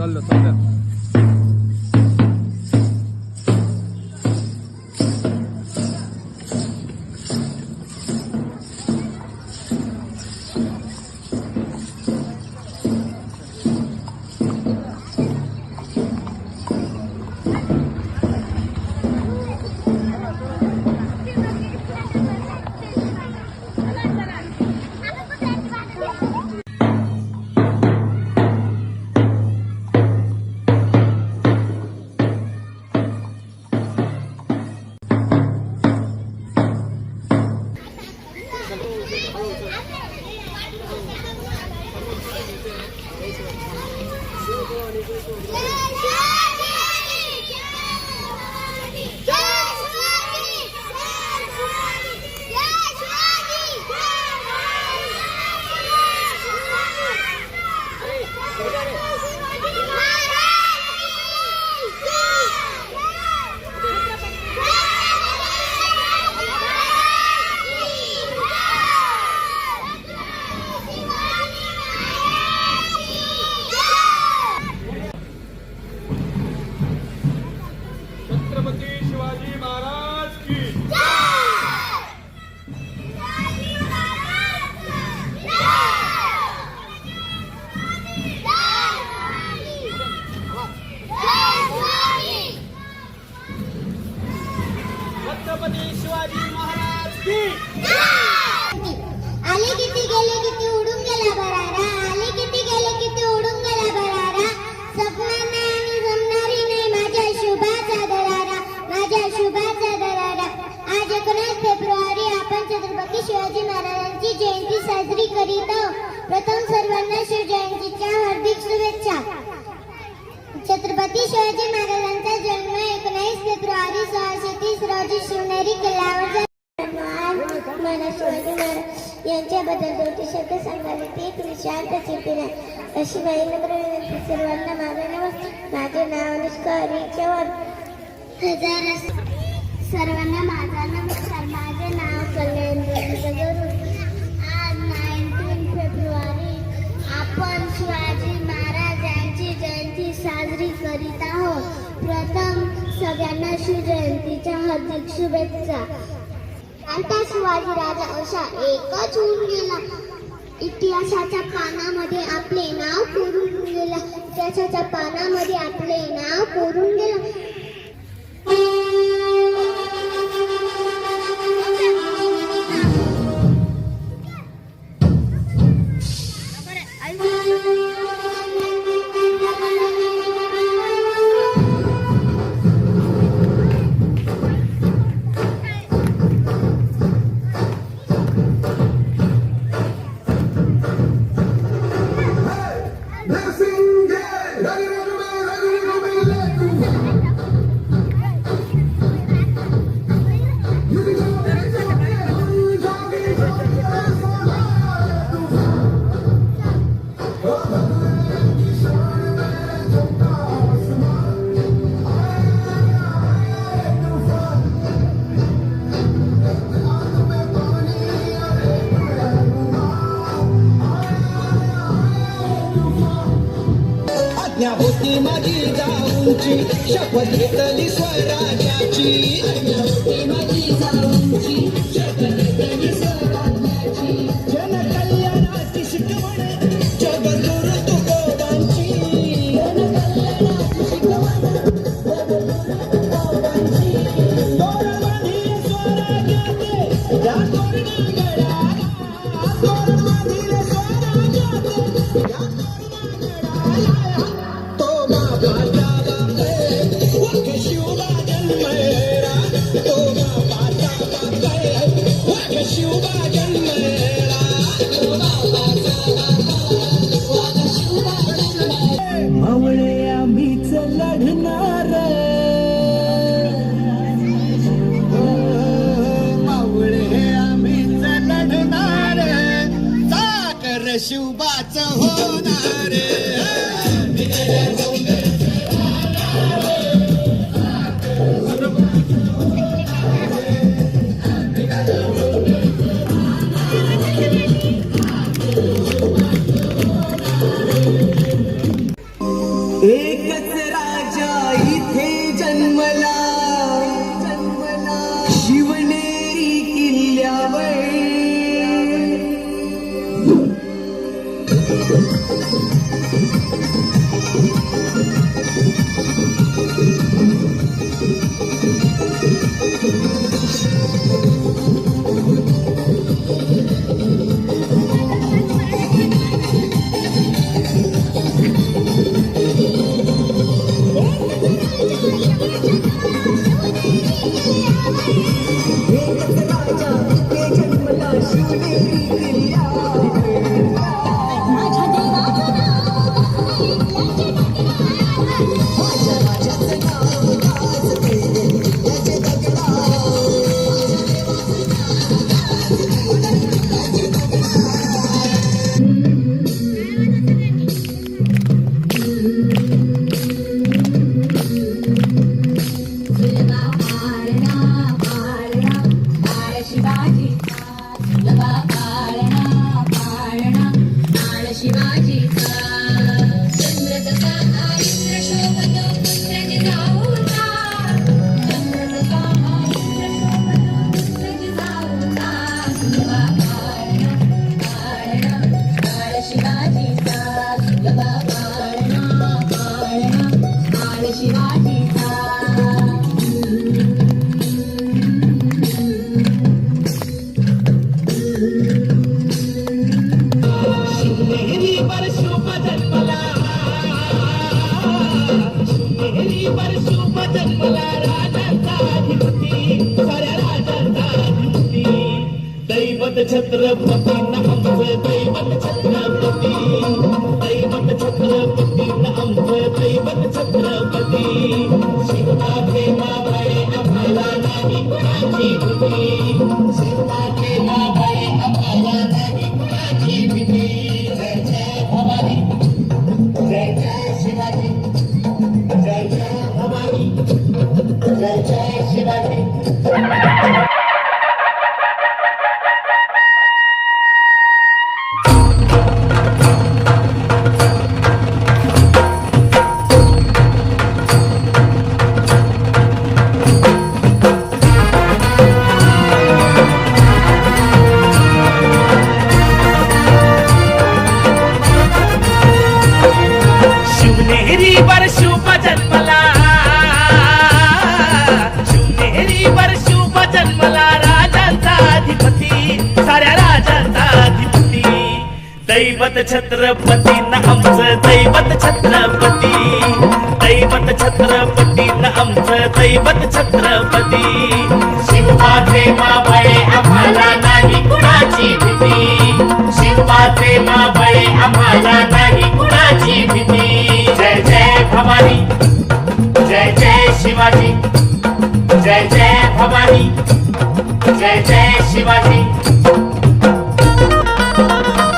चाललं छत्रपती शिवाजी महाराज की छत्रपती शिवाजी महाराज की आले किती गेले किती उडून गेला बरारा आले किती गेले किती उडून गेला बरारा स्वप्नांना आणि जमणारी नाही माझ्या शुभाचा दरारा माझ्या शुभाचा दरारा आज 19 फेब्रुवारी आपण छत्रपती शिवाजी महाराजांची जयंती साजरी करीत आहोत प्रथम सर्वांना शिवजयंतीच्या हार्दिक शुभेच्छा छत्रपती शिवाजी महाराजांचा जन्म 19 फेब्रुवारी 1630 रोजी शिवनेरी किल्ल्यावर झाला मला शिवाजी महाराज यांच्याबद्दल 2 शब्द सांगावे ते एक विशाल प्रचिती नाही अशी माझी नम्र विनंती सर्वांना माझा नमस्कार माझे नाव अनुष्का हरी चव्हाण सर्वांना माझा नमस्कार माझे नाव कल्याण आज 19 फेब्रुवारी आपण शिवाजी महाराज यांची जयंती साजरी करीत आहोत प्रथम सगळ्यांना शिवजयंतीच्या हार्दिक शुभेच्छा आता शिवाजी राजा अशा एकच होऊन गेला इतिहासाच्या पानामध्ये आपले नाव कोरून गेला इतिहासाच्या पानामध्ये आपले नाव कोरून गेला होती माझी जाऊंची शपथ घेतली स्वराज्याची माझी जाऊंची शपथ घेतली स्वराज्याची जनकल्याणाची शिकवण जगदुर तुकोबांची जनकल्याणाची शिकवण जगदुर तुकोबांची तोर बांधील स्वराज्याचे या तोरणागडा तोर बांधील स्वराज्याचे या मावळे आम्हीच लढणार मावळे आम्हीच लढणार साकर शिवबाच होणार शिवनेरी किल्ला माझ्या देवाचं नाव गाजते, किल्ल्याचे दगडावर. तुलबा पाळणा पाळणा बाळ शिवाजीचा तुलबा पाळणा पाळणा बाळ शिवाजीचा चंद्र जसा हा इंद्र शोभतो पुत्र जिजाऊचा चंद्र जसा हा इंद्र शोभतो पुत्र जिजाऊचा तुलबा पाळणा पाळणा बाळ शिवाजीचा तुलबा पाळणा पाळणा बाळ शिवाजीचा शिवनेरीवर शुभ जन्मला शिवनेरीवर शुभ जन्मला राजाचा अधिपती साऱ्या राजाचा अधिपती दैवत छत्रपती न आमचं दैवत छत्रपती दैवत छत्रपती न आमचं दैवत छत्रपती शिवनाचे मावळे आम्हाला नाही कुणाची भीती शिवनाचे मावळे आम्हाला नाही कुणाची भीती जय जय भवानी जय जय शिवाजी जय जय भवानी जय जय शिवाजी शिवनेरीवर शुभ जन्मला शिवनेरीवर शुभ जन्मला राजांचा अधिपती साऱ्या राजांचा अधिपती दैवत छत्रपती न आमचं दैवत छत्रपती दैवत छत्रपती न आमचं दैवत छत्रपती शिवबाचे मावळे आम्हाला नाही कुणाची भीती शिवबाचे मावळे आम्हाला नाही कुणाची भीती जय जय भवानी जय जय शिवाजी जय जय भवानी जय जय शिवाजी